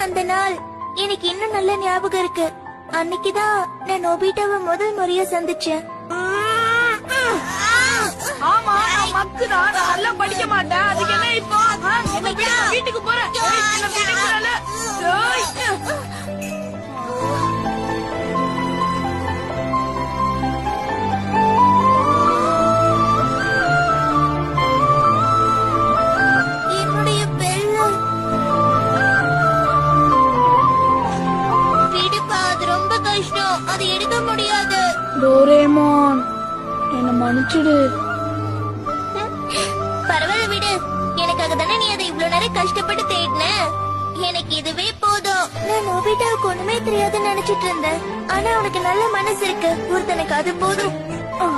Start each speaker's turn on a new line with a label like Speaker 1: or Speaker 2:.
Speaker 1: அந்த நாள் எனக்கு இன்னும் நல்ல ஞாபகம் இருக்கு. அன்னைக்குதான் நான் நோபிட்டாவை முதல் முறையா சந்திச்சேன்.
Speaker 2: ஆமா, நான் மக்குதான். நான் நல்லா படிக்க மாட்டேன். அதுக்கு என்ன இப்போ? என்ன விடு, நான் வீட்டுக்கு போறேன். என்ன வீட்டுக்கு போறல.
Speaker 1: என்னுடைய பெல்லு விடுப்பா, அது ரொம்ப கஷ்டம். அது எடுக்க முடியாது.
Speaker 3: டோரேமான், என்ன மன்னிச்சிடு.
Speaker 1: பரவாயில்ல விடு. எனக்காக தானே நீ அதை இவ்வளவு நேரம் கஷ்டப்பட்டு தேடின. எனக்கு இதுவே போதும். நான் நோபிட்டாவுக்கு ஒண்ணுமே தெரியாதுன்னு நினைச்சிட்டு இருந்தேன். ஆனா உனக்கு நல்ல மனசு இருக்கு. ஒருத்தனுக்கு அது போதும்.
Speaker 3: ஆ.